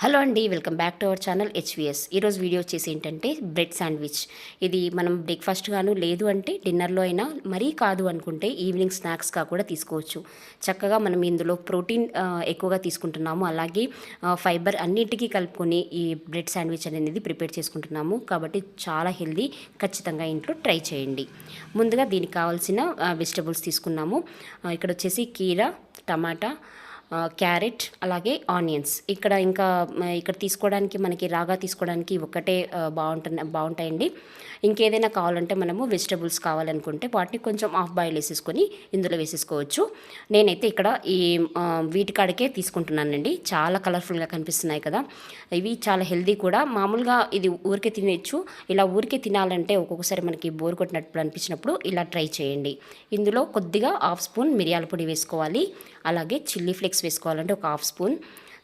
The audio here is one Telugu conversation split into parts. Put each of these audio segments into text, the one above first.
హలో అండి, welcome back to our channel HVS. ఈరోజు వీడియో వచ్చేసి ఏంటంటే బ్రెడ్ శాండ్విచ్. ఇది మనం బ్రేక్ఫాస్ట్ గాను లేదు అంటే డిన్నర్లో అయినా, మరీ కాదు అనుకుంటే ఈవినింగ్ స్నాక్స్గా కూడా తీసుకోవచ్చు. చక్కగా మనం ఇందులో ప్రోటీన్ ఎక్కువగా తీసుకుంటున్నాము, అలాగే ఫైబర్ అన్నింటికీ కలుపుకొని ఈ బ్రెడ్ శాండ్విచ్ అనేది ప్రిపేర్ చేసుకుంటున్నాము. కాబట్టి చాలా హెల్దీ, ఖచ్చితంగా ఇంట్లో ట్రై చేయండి. ముందుగా దీనికి కావాల్సిన వెజిటబుల్స్ తీసుకున్నాము. ఇక్కడ వచ్చేసి కీరా, టమాటా, క్యారెట్, అలాగే ఆనియన్స్. ఇక్కడ తీసుకోవడానికి మనకి రాగా తీసుకోవడానికి ఒక్కటే బాగుంటాయండి. ఇంకేదైనా కావాలంటే మనము వెజిటబుల్స్ కావాలనుకుంటే వాటిని కొంచెం హాఫ్ బాయిల్ వేసేసుకొని ఇందులో వేసేసుకోవచ్చు. నేనైతే ఇక్కడ ఈ వీటికాడికే తీసుకుంటున్నానండి. చాలా కలర్ఫుల్గా కనిపిస్తున్నాయి కదా, ఇవి చాలా హెల్దీ కూడా. మామూలుగా ఇది ఊరికే తినేయచ్చు. ఇలా ఊరికే తినాలంటే ఒక్కొక్కసారి మనకి బోర్ కొట్టినప్పుడు అనిపించినప్పుడు ఇలా ట్రై చేయండి. ఇందులో కొద్దిగా హాఫ్ స్పూన్ మిరియాల పొడి వేసుకోవాలి, అలాగే చిల్లీ ఫ్లేక్స్ వేసుకోవాలంటే ఒక హాఫ్ స్పూన్.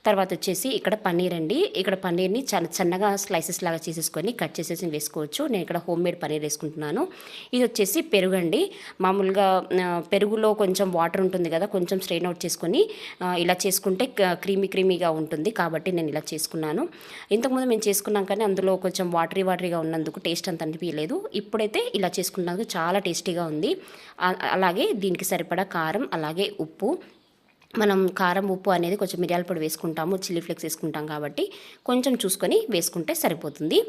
తర్వాత వచ్చేసి ఇక్కడ పన్నీర్ అండి. ఇక్కడ పన్నీర్ని చిన్నగా స్లైసెస్ లాగా చేసేసుకొని కట్ చేసేసి వేసుకోవచ్చు. నేను ఇక్కడ హోమ్ మేడ్ పన్నీర్ వేసుకుంటున్నాను. ఇది వచ్చేసి పెరుగు అండి. మామూలుగా పెరుగులో కొంచెం వాటర్ ఉంటుంది కదా, కొంచెం స్ట్రెయిన్ అవుట్ చేసుకొని ఇలా చేసుకుంటే క్రీమీగా ఉంటుంది. కాబట్టి నేను ఇలా చేసుకున్నాను. ఇంతకుముందు మేము చేసుకున్నాం కానీ అందులో కొంచెం వాటరీగా ఉన్నందుకు టేస్ట్ అంత అనిపించలేదు. ఇప్పుడైతే ఇలా చేసుకున్నందుకు చాలా టేస్టీగా ఉంది. అలాగే దీనికి సరిపడా కారం, అలాగే ఉప్పు. మనం కారం, ఉప్పు అనేది కొంచెం మిరియాల పొడి వేసుకుంటాము, చిల్లీ ఫ్లేక్స్ వేసుకుంటాం కాబట్టి కొంచెం చూసుకొని వేసుకుంటే సరిపోతుంది.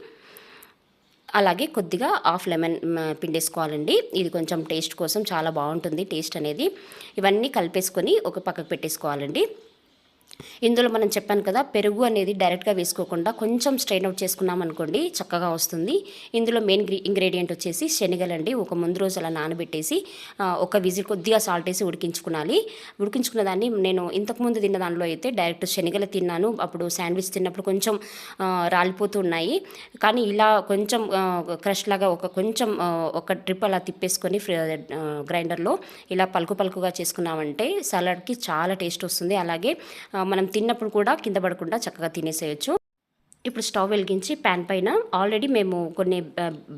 అలాగే కొద్దిగా హాఫ్ లెమన్ పిండేసుకోవాలండి. ఇది కొంచెం టేస్ట్ కోసం చాలా బాగుంటుంది టేస్ట్ అనేది. ఇవన్నీ కలిపేసుకొని ఒక పక్కకు పెట్టేసుకోవాలండి. ఇందులో మనం చెప్పాను కదా, పెరుగు అనేది డైరెక్ట్గా వేసుకోకుండా కొంచెం స్ట్రెయిన్ అవుట్ చేసుకున్నాం అనుకోండి, చక్కగా వస్తుంది. ఇందులో మెయిన్ ఇంగ్రీడియంట్ వచ్చేసి శనగలండి. ఒక ముందు రోజు అలా నానబెట్టేసి ఒక విజిల్ కొద్దిగా సాల్ట్ వేసి ఉడికించుకున్న దాన్ని నేను ఇంతకుముందు తిన్న దానిలో అయితే డైరెక్ట్ శనగలు తిన్నాను. అప్పుడు శాండ్విచ్ తిన్నప్పుడు కొంచెం రాలిపోతూ ఉన్నాయి. కానీ ఇలా కొంచెం క్రష్ లాగా ఒక ట్రిప్ అలా తిప్పేసుకొని గ్రైండర్లో ఇలా పలుకుగా చేసుకున్నామంటే సలాడ్కి చాలా టేస్ట్ వస్తుంది. అలాగే మనం తిన్నప్పుడు కూడా కింద పడకుండా చక్కగా తినేసేయచ్చు. ఇప్పుడు స్టవ్ వెలిగించి ప్యాన్ పైన ఆల్రెడీ మేము కొన్ని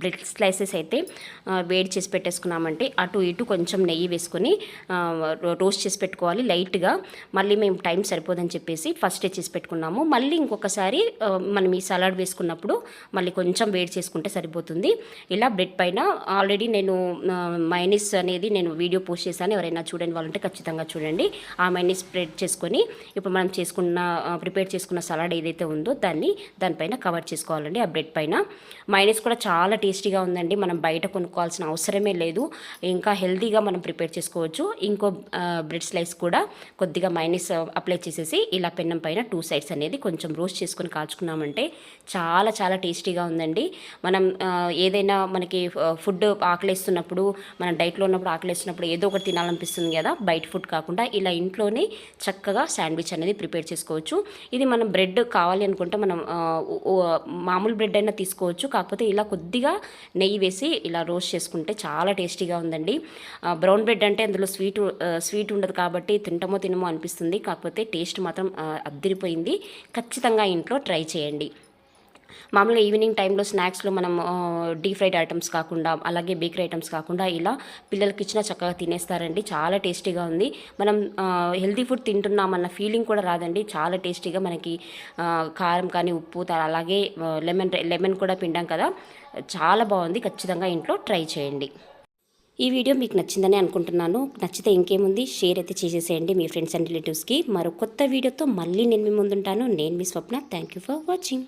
బ్రెడ్ స్లైసెస్ అయితే వేడి చేసి పెట్టేసుకున్నామంటే అటు ఇటు కొంచెం నెయ్యి వేసుకొని రోస్ట్ చేసి పెట్టుకోవాలి లైట్గా. మళ్ళీ మేము టైం సరిపోదని చెప్పేసి ఫస్టే చేసి పెట్టుకున్నాము. మళ్ళీ ఇంకొకసారి మనం ఈ సలాడ్ వేసుకున్నప్పుడు మళ్ళీ కొంచెం వేడి చేసుకుంటే సరిపోతుంది. ఇలా బ్రెడ్ పైన ఆల్రెడీ నేను మైనీస్ అనేది నేను వీడియో పోస్ట్ చేశాను. ఎవరైనా చూడని వాళ్ళంటే ఖచ్చితంగా చూడండి. ఆ మైనీస్ స్ప్రెడ్ చేసుకొని ఇప్పుడు మనం ప్రిపేర్ చేసుకున్న సలాడ్ ఏదైతే ఉందో దానిపైన కవర్ చేసుకోవాలండి. ఆ బ్రెడ్ పైన మైనస్ కూడా చాలా టేస్టీగా ఉందండి. మనం బయట కొనుక్కోవాల్సిన అవసరమే లేదు. ఇంకా హెల్తీగా మనం ప్రిపేర్ చేసుకోవచ్చు. ఇంకో బ్రెడ్ స్లైస్ కూడా కొద్దిగా మైనస్ అప్లై చేసేసి ఇలా పెన్నం పైన 2 సైడ్స్ అనేది కొంచెం రోస్ట్ చేసుకొని కాల్చుకున్నామంటే చాలా చాలా టేస్టీగా ఉందండి. మనం ఏదైనా మనకి ఫుడ్ ఆకలేస్తున్నప్పుడు, మనం డైట్లో ఉన్నప్పుడు ఆకలేస్తున్నప్పుడు ఏదో ఒకటి తినాలనిపిస్తుంది కదా, బయట ఫుడ్ కాకుండా ఇలా ఇంట్లోనే చక్కగా శాండ్విచ్ అనేది ప్రిపేర్ చేసుకోవచ్చు. ఇది మనం బ్రెడ్ కావాలి అనుకుంటే మనం మామూలు బ్రెడ్ అయినా తీసుకోవచ్చు. కాకపోతే ఇలా కొద్దిగా నెయ్యి వేసి ఇలా రోస్ట్ చేసుకుంటే చాలా టేస్టీగా ఉందండి. బ్రౌన్ బ్రెడ్ అంటే అందులో స్వీట్ ఉండదు కాబట్టి తినమో అనిపిస్తుంది. కాకపోతే టేస్ట్ మాత్రం అద్దిరిపోయింది. ఖచ్చితంగా ఇంట్లో ట్రై చేయండి. మామూలుగా ఈవినింగ్ టైంలో స్నాక్స్లో మనం డీప్ ఫ్రైడ్ ఐటమ్స్ కాకుండా, అలాగే బేకరీ ఐటమ్స్ కాకుండా ఇలా పిల్లలకి ఇచ్చినా చక్కగా తినేస్తారండి. చాలా టేస్టీగా ఉంది. మనం హెల్తీ ఫుడ్ తింటున్నామన్న ఫీలింగ్ కూడా రాదండి. చాలా టేస్టీగా మనకి కారం కానీ, ఉప్పు, అలాగే లెమన్ కూడా పిండాం కదా, చాలా బాగుంది. ఖచ్చితంగా ఇంట్లో ట్రై చేయండి. ఈ వీడియో మీకు నచ్చిందని అనుకుంటున్నాను. నచ్చితే ఇంకేముంది, షేర్ అయితే చేసేసేయండి మీ ఫ్రెండ్స్ అండ్ రిలేటివ్స్కి. మరో కొత్త వీడియోతో మళ్ళీ నేను మీ ముందుంటాను. నేను మీ Swapna. Thank you for watching.